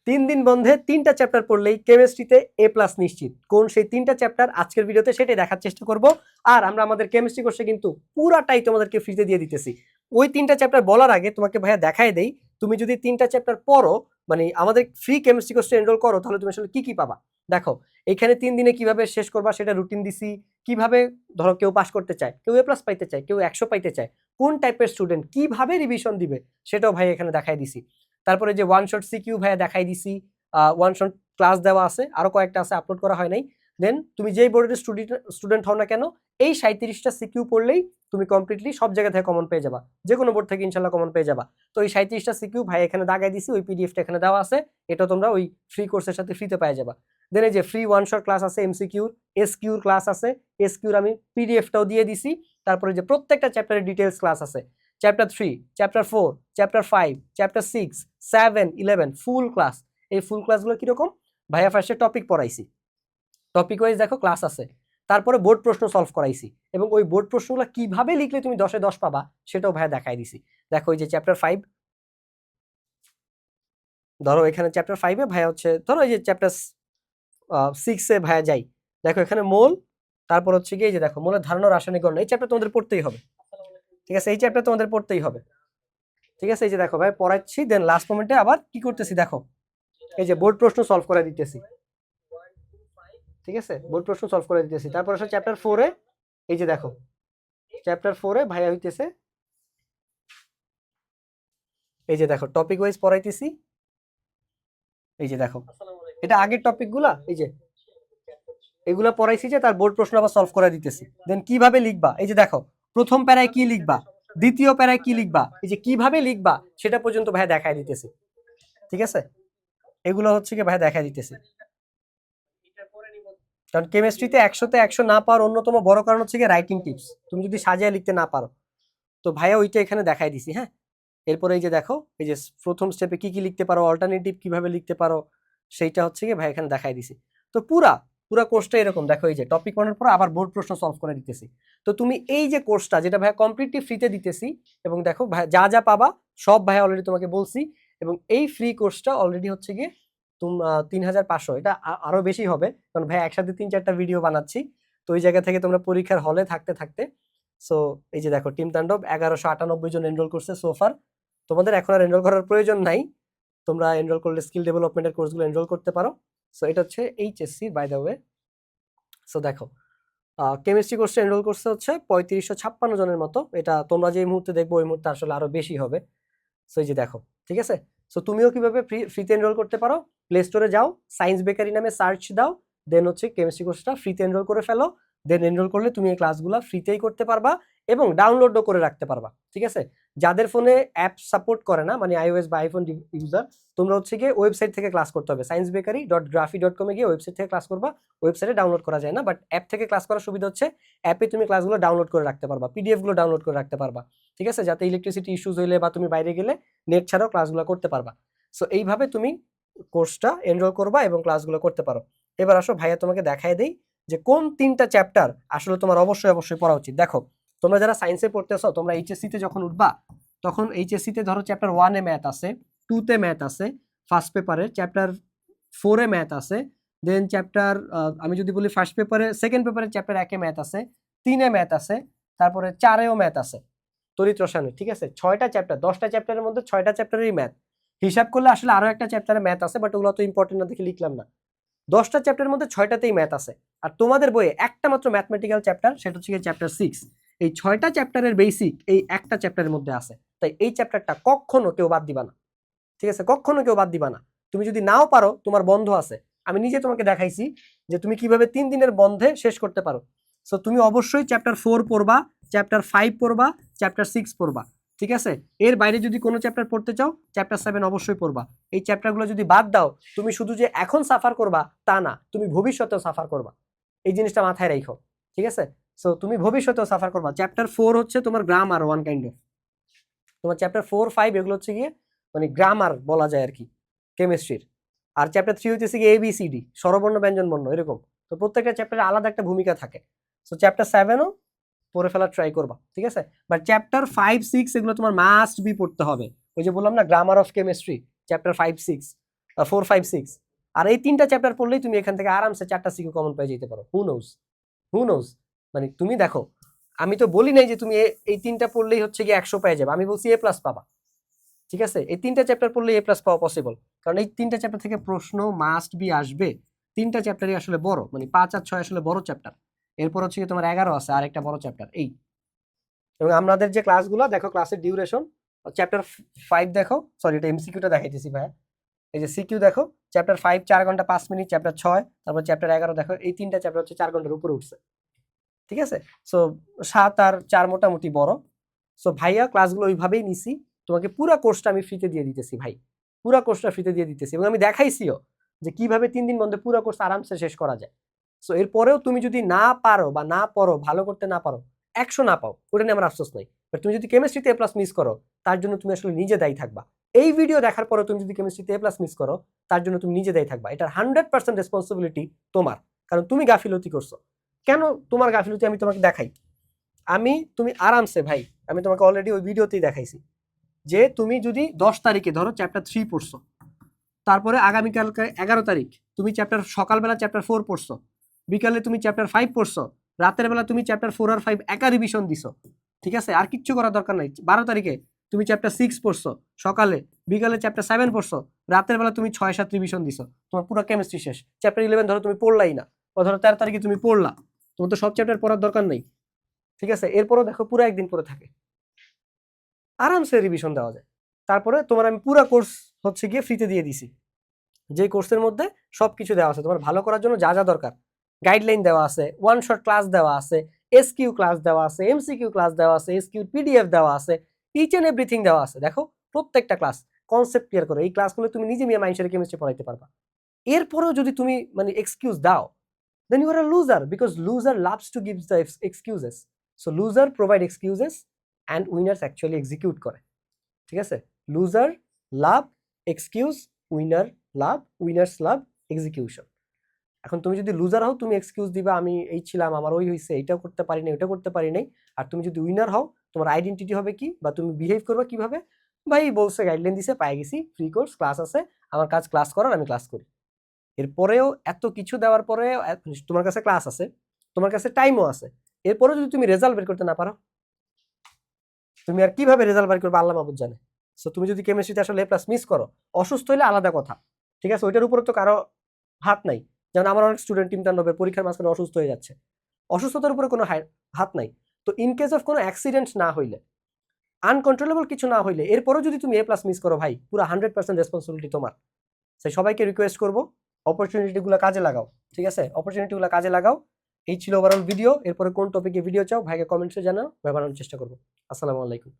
3 দিন বন্ধে 3টা চ্যাপ্টার পড়লেই কেমিস্ট্রিতে A+ নিশ্চিত। কোন সেই 3টা চ্যাপ্টার আজকের ভিডিওতে সেটাই দেখার চেষ্টা করব। আর আমরা আমাদের কেমিস্ট্রি কোর্সে কিন্তু পুরাটাই তোমাদেরকে ফ্রিতে দিয়ে দিতেছি। ওই 3টা চ্যাপ্টার বলার আগে তোমাকে ভাইয়া দেখায় দেই, তুমি যদি 3টা চ্যাপ্টার পড়ো, মানে আমাদের ফ্রি কেমিস্ট্রি কোর্সে এনরোল করো, তাহলে তুমি আসলে কি কি পাবা। দেখো এখানে 3 দিনে কিভাবে শেষ করবা সেটা রুটিন দিছি। কিভাবে ধরো কেউ পাস করতে চায়, কেউ A+ পাইতে চায়, কেউ 100 পাইতে চায়, কোন টাইপের স্টুডেন্ট কিভাবে রিভিশন দিবে সেটাও ভাই এখানে দেখাই দিছি। তারপরে যে ওয়ান শট সিকিউ ভাইয়া দেখাই দিছি, ওয়ান শট ক্লাস দেওয়া আছে, আরো কয়েকটা আছে, আপলোড করা হয় নাই। দেন তুমি যেই বোর্ডের স্টুডেন্ট হও না কেন, এই 37টা সিকিউ পড়লেই তুমি কমপ্লিটলি সব জায়গা থেকে কমন পেয়ে যাবা, যে কোনো বোর্ড থেকে ইনশাল্লাহ কমন পেয়ে যাবা। তো এই 37টা সিকিউ ভাই এখানে দাগাই দিছি, ওই পিডিএফটা এখানে দেওয়া আছে, এটা তোমরা ওই ফ্রি কোর্সের সাথে ফ্রিতে পেয়ে যাবা। দেন এই যে ফ্রি ওয়ান শট ক্লাস আছে, এমসিকিউর এসকিউর ক্লাস আছে, এসকিউর আমি পিডিএফটাও দিয়ে দিছি। তারপরে যে প্রত্যেকটা চ্যাপ্টারের ডিটেইলস ক্লাস আছে, চ্যাপ্টার 3, চ্যাপ্টার 4, চ্যাপ্টার 5, চ্যাপ্টার 6, 7, 11 ফুল ক্লাস। এই ফুল ক্লাসগুলো কিরকম, ভাইয়া ফার্স্টে টপিক পড়াইছি, টপিক ওয়াইজ দেখো ক্লাস আছে, তারপরে বোর্ড প্রশ্ন সলভ করাইছি, এবং ওই বোর্ড প্রশ্নগুলো কিভাবে লিখলে তুমি 10-এ 10 পাবা সেটাও ভাইয়া দেখাই দিছি। দেখো এই যে চ্যাপ্টার 5, ধরো এখানে চ্যাপ্টার 5-এ ভাইয়া হচ্ছে, ধরো এই যে চ্যাপ্টার 6-এ ভাইয়া যাই, দেখো এখানে মোল, তারপর হচ্ছে কি এই যে দেখো মোলের ধারণা রাসায়নিক গণনা, এই চ্যাপ্টার তোমাদের পড়তেই হবে, ঠিক আছে, এই চ্যাপ্টার তোমাদের পড়তেই হবে, ঠিক আছে। এই যে দেখো ভাই পড়াচ্ছি, দেন লাস্ট মোমেন্টে আবার কি করতেছি দেখো, এই যে বোর্ড প্রশ্ন সলভ করে দিতেছি, ঠিক আছে, বোর্ড প্রশ্ন সলভ করে দিতেছি। তারপর আসলে চ্যাপ্টার 4-এ, এই যে দেখো চ্যাপ্টার 4-এ ভাইয়া হইতেছে, এই যে দেখো টপিক ওয়াইজ পড়াইতেছি, এই যে দেখো এটা আগের টপিকগুলা, এই যে এগুলা পড়াইছি, যে তার বোর্ড প্রশ্ন আবার সলভ করে দিতেছি। দেন কিভাবে লিখবা, এই যে দেখো প্রথম প্যারায় কি লিখবা, দ্বিতীয় প্যারায় কি লিখবা, এই যে কিভাবে লিখবা সেটা পর্যন্ত ভাইয়া দেখাই দিতেছি, ঠিক আছে। এগুলো হচ্ছে কি ভাইয়া দেখাই দিতেছি, কারণ কেমিস্ট্রিতে 100-তে 100 না পাওয়ার অন্যতম বড় কারণ হচ্ছে কি রাইটিং টিপস, তুমি যদি সাজিয়ে লিখতে না পারো। তো ভাইয়া ওইটা এখানে দেখাই দিছি, হ্যাঁ। এরপরে এই যে দেখো, এই যে প্রথম স্টেপে কি কি লিখতে পারো, অল্টারনেটিভ কিভাবে লিখতে পারো, সেইটা হচ্ছে কি ভাই এখানে দেখাই দিছি। তো পুরা পুরা কোর্সটা এরকম, দেখো এই যে টপিক পড়ার পর আবার বোর্ড প্রশ্ন সলভ করে দিতেছি। তো তুমি এই যে কোর্সটা, যেটা ভাইয়া কমপ্লিটলি ফ্রিতে দিতেছি, এবং দেখো ভাই যা যা পাবা সব ভাইয়া অলরেডি তোমাকে বলছি, এবং এই ফ্রি কোর্সটা অলরেডি হচ্ছে গিয়ে তুমি 3500, এটা আরো বেশি হবে, কারণ ভাই একসাথে 3-4টা ভিডিও বানাচ্ছি। তো ওই জায়গা থেকে তোমরা পরীক্ষার হলে থাকতে থাকতে, সো এই যে দেখো টিম তাণ্ডব 1198 জন এনরোল করছে সোফার। তোমাদের এখন আর এনরোল করার প্রয়োজন নাই, তোমরা এনরোল করলে স্কিল ডেভেলপমেন্টের কোর্সগুলো এনরোল করতে পারো। সো এটা হচ্ছে HSC by the way. So দেখো কেমিস্ট্রি কোর্সে এনরোল করছে হচ্ছে 3556 জনের মতো, এটা তোমরা যে মুহূর্তে দেখবো ওই মুহূর্তে আসলে আরো বেশি হবে। সো এই যে দেখো, ঠিক আছে। সো তুমিও কিভাবে ফ্রিতে এনরোল করতে পারো, প্লে স্টোরে যাও, সায়েন্স বেকারি নামে সার্চ দাও, দেন হচ্ছে কেমিস্ট্রি কোর্সটা ফ্রিতে এনরোল করে ফেলো। দেন এনরোল করলে তুমি এই ক্লাসগুলো ফ্রিতেই করতে পারবা, এবং ডাউনলোডও করে রাখতে পারবা, ঠিক আছে। যাদের ফোনে অ্যাপ সাপোর্ট করে না, মানে আইওএস বা আইফোন ইউজার, তোমরা হচ্ছে গিয়ে ওয়েবসাইট থেকে ক্লাস করতে হবে, sciencebakery.graphie.com-এ গিয়ে ওয়েবসাইট থেকে ক্লাস করবা। ওয়েবসাইটে ডাউনলোড করা যায় না, বাট অ্যাপ থেকে ক্লাস করার সুবিধা হচ্ছে অ্যাপে তুমি ক্লাসগুলো ডাউনলোড করে রাখতে পারবা, পিডিএফ গুলো ডাউনলোড করে রাখতে পারবা, ঠিক আছে, যাতে ইলেকট্রিসিটি ইস্যুস হইলে বা তুমি বাইরে গেলে নেট ছাড়াও ক্লাসগুলো করতে পারবা। সো এইভাবে তুমি কোর্সটা এনরোল করবা এবং ক্লাসগুলো করতে পারো। এবার আসো ভাইয়া তোমাকে দেখাই দেই যে কোন 3টা চ্যাপ্টার আসলে তোমার অবশ্যই অবশ্যই পড়া উচিত। দেখো তোমরা যারা সায়েন্সে পড়তেছো, তোমরা এইচএসসি তে যখন উঠবা, তখন এইচএসসি তে ধরো চ্যাপ্টার 1-এ ম্যাথ আছে, 2-তে ম্যাথ আছে, ফার্স্ট পেপারে চ্যাপ্টার 4-এ ম্যাথ আছে, দেন চ্যাপ্টার আমি যদি বলি ফার্স্ট পেপারে, সেকেন্ড পেপারে চ্যাপ্টার 1-এ ম্যাথ আছে, 3-এ ম্যাথ আছে, তারপরে 4-এও ম্যাথ আছে, তড়িৎ রসায়নে, ঠিক আছে। 6টা চ্যাপ্টার, 10টা চ্যাপ্টারের মধ্যে 6টা চ্যাপ্টারেরই ম্যাথ। হিসাব করলে আসলে আরো একটা চ্যাপ্টারে ম্যাথ আছে, বাট ওগুলো তো ইম্পর্টেন্ট না দেখে লিখলাম না। 10টা চ্যাপ্টারের মধ্যে 6টাতেই ম্যাথ আছে, আর তোমাদের বইয়ে একটা মাত্র ম্যাথমেটিক্যাল চ্যাপ্টার, সেটা হচ্ছে চ্যাপ্টার 6। এই 6টা চ্যাপ্টারের বেসিক এই একটা চ্যাপ্টারের মধ্যে আছে, তাই এই চ্যাপ্টারটা কখনো কেউ বাদ দিবা না, ঠিক আছে, কখনো কেউ বাদ দিবা না। তুমি যদি নাও পারো, তোমার বন্ধ আছে, আমি নিজে তোমাকে দেখাইছি যে তুমি কিভাবে 3 দিনের বন্ধে শেষ করতে পারো। সো তুমি অবশ্যই চ্যাপ্টার 4 পড়বা, চ্যাপ্টার 5 পড়বা, চ্যাপ্টার 6 পড়বা, ঠিক আছে। এর বাইরে যদি কোনো চ্যাপ্টার পড়তে চাও, চ্যাপ্টার 7 অবশ্যই পড়বা। এই চ্যাপ্টারগুলো যদি বাদ দাও, তুমি শুধু যে এখন সাফার করবা তা না, তুমি ভবিষ্যতেও সাফার করবা, এই জিনিসটা মাথায় রাখো, ঠিক আছে। সো তুমি ভবিষ্যতেও সাফার করবা। চ্যাপ্টার 4 হচ্ছে তোমার গ্রামার, ওয়ান কাইন্ড অফ, তোমার চ্যাপ্টার 4, 5 এগুলো হচ্ছে গিয়ে মানে গ্রামার বলা যায় আর কি কেমিস্ট্রির। আর চ্যাপ্টার 3 হচ্ছে গিয়ে ABCD, স্বরবর্ণ ব্যঞ্জন বর্ণ, এরকম। তো প্রত্যেকটা চ্যাপ্টারে আলাদা একটা ভূমিকা থাকে। সো চ্যাপ্টার 7ও পড়ে ফেলার ট্রাই করবা, ঠিক আছে। বাট চ্যাপ্টার 5, 6 এগুলো তোমার মাস্ট বি পড়তে হবে। ওই যে বললাম না, গ্রামার অফ কেমিস্ট্রি, চ্যাপ্টার 5, 6 4, 5, 6। আর এই 3টা চ্যাপ্টার পড়লেই তুমি এখান থেকে আরামসে 4টা সিকিউ কমন পেয়ে যেতে পারো। Who knows. মানে তুমি দেখো, আমি তো বলি নাই যে তুমি এই 3টা পড়লেই হচ্ছে গিয়ে 100 পেয়ে যাবে, আমি বলছি A+ পাবা। ঠিক আছে, এই 3টা চ্যাপ্টার পড়লে A+ পাওয়া পসিবল, কারণ এই 3টা চ্যাপ্টার থেকে প্রশ্ন মাস্ট বি আসবে। 3টা চ্যাপ্টারই আসলে বড়, মানে 5 আর 6 আসলে বড় চ্যাপ্টার। এরপর হচ্ছে কি তোমার 11 আছে আর একটা বড় চ্যাপ্টার এই। এবং আমাদের যে ক্লাসগুলো দেখো, ক্লাসের ডিউরেশন চ্যাপ্টার 5 দেখো, সরি এটা এমসিকিউটা দেখাইতেছি ভাই। এই যে সিকিউ দেখো, চ্যাপ্টার 5 4 ঘন্টা 5 মিনিট, চ্যাপ্টার 6, তারপর চ্যাপ্টার 11 দেখো, এই 3টা চ্যাপ্টার হচ্ছে 4 ঘন্টার উপরে উঠছে। ঠিক আছে, সো 7 আর 4 মোটামুটি বড়। সো ভাইয়া ক্লাসগুলো ওইভাবেই নিছি, তোমাকে পুরো কোর্সটা আমি ফ্রিতে দিয়ে দিতেছি ভাই, পুরো কোর্সটা ফ্রিতে দিয়ে দিতেছি, এবং আমি দেখাইছিও যে কিভাবে 3 দিন বন্ধে পুরো কোর্স আরামসে শেষ করা যায়। সো এরপরেও তুমি যদি না পারো বা না পড়ো, ভালো করতে না পারো, 100 না পাও, ওটা নিয়ে আমার আফসোস নাই। বাট তুমি যদি কেমিস্ট্রিতে A+ মিস করো, তার জন্য তুমি আসলে নিজে দায়ী থাকবা। এই ভিডিও দেখার পরে তুমি যদি কেমিস্ট্রিতে A+ মিস করো, তার জন্য তুমি নিজে দায়ী থাকবা। এটার 100% রেসপন্সিবিলিটি তোমার, কারণ তুমি গাফিলতি করছো। কেন তোমার গাফিলতি আমি তোমাকে দেখাই। তুমি আরামসে ভাই, আমি তোমাকে অলরেডি ওই ভিডিওতেই দেখাইছি যে তুমি যদি 10 তারিখে ধরো চ্যাপ্টার 3 পড়ছো, তারপরে আগামীকালকে 11 তারিখ তুমি সকালবেলা চ্যাপ্টার 4 পড়ছো, বিকালে তুমি চ্যাপ্টার 5 পড়ছো, রাতের বেলা তুমি চ্যাপ্টার 4 আর 5 একা রিভিশন দিছো। ঠিক আছে, আর কিচ্ছু করার দরকার নাই। 12 তারিখে তুমি চ্যাপ্টার 6 পড়ছো সকালে, বিকালে চ্যাপ্টার 7 পড়ছো, রাতের বেলা তুমি 6-7 রিভিশন দিছো, তোমার পুরো কেমিস্ট্রি শেষ। চ্যাপ্টার 11 ধরো তুমি পড়লাই না, বা ধরো 13 তারিখে তুমি পড়লা, তোমার তো সব চ্যাপ্টার পড়ার দরকার নেই। ঠিক আছে, এরপরও দেখো পুরো একদিন পরে থাকে, আরামসে রিভিশন দেওয়া যায়। তারপরে তোমার আমি পুরো কোর্স হচ্ছে গিয়ে ফ্রিতে দিয়ে দিছি, যে কোর্সের মধ্যে সবকিছু দেওয়া আছে তোমার ভালো করার জন্য, যা যা দরকার গাইডলাইন দেওয়া আছে, ওয়ান শট ক্লাস দেওয়া আছে, এসকিউ ক্লাস দেওয়া আছে, এমসিকিউ ক্লাস দেওয়া আছে, এসকিউ পিডিএফ দেওয়া আছে, ইচ এন্ড এভরিথিং দেওয়া আছে। দেখো প্রত্যেকটা ক্লাস কনসেপ্ট ক্লিয়ার করে, এই ক্লাসগুলো তুমি নিজে মিয়া মাইন্ডসেট কেমিস্ট্রি পড়াইতে পারবা। এরপরেও যদি তুমি মানে এক্সকিউজ দাও, then you are a loser, because loser loves to give the excuses. So loser provide excuses and winners actually execute করে। ঠিক আছে, লুজার লাভ এক্সকিউজ, উইনার্স লাভ এক্সিকিউশন। এখন তুমি যদি লুজার হও, তুমি এক্সকিউজ দিবা আমি এই ছিলাম, আমার ওই হয়েছে, এইটাও করতে পারি না, ওইটা করতে পারি নাই। আর তুমি যদি উইনার হও, তোমার আইডেন্টিটি হবে কি, বা তুমি বিহেভ করবে কিভাবে, ভাই বলছে গাইডলাইন দিছে, পাই গেছি, ফ্রি কোর্স ক্লাস আছে, আমার কাজ ক্লাস করার, আমি ক্লাস করি। এরপরেও এত কিছু দেওয়ার পরে তোমার কাছে ক্লাস আছে, তোমার কাছে টাইমও আছে, এরপরেও যদি তুমি রেজাল্ট বের করতে না পারো, তুমি আর কিভাবে রেজাল্ট বের করবে আল্লাহ মাহবুব জানে। সো তুমি যদি কেমিস্ট্রিতে আসলে A+ মিস করো, অসুস্থ হইলে আলাদা কথা, ঠিক আছে, ওইটার উপরে তো কারো হাত নাই। যেমন আমার অনেক স্টুডেন্ট ইমতানবের পরীক্ষার মাঝখানে অসুস্থ হয়ে যাচ্ছে, অসুস্থতার উপরে কোনো হাত নাই। তো ইন কেস অফ কোনো অ্যাক্সিডেন্ট না হইলে, আনকন্ট্রোলেবল কিছু না হইলে, এরপরেও যদি তুমি A+ মিস করো, ভাই পুরো 100% রেসপন্সিবিলিটি তোমার। তাই সবাইকে রিকোয়েস্ট করবো, অপরচুনিটিগুলো কাজে লাগাও। ঠিক আছে, অপরচুনিটিগুলো কাজে লাগাও। এই ছিল ওভারঅল ভিডিও। এরপরে কোন টপিকে ভিডিও চাও ভাইকে কমেন্টসে জানাও, ভাই বানানোর চেষ্টা করবো। আসসালামু আলাইকুম।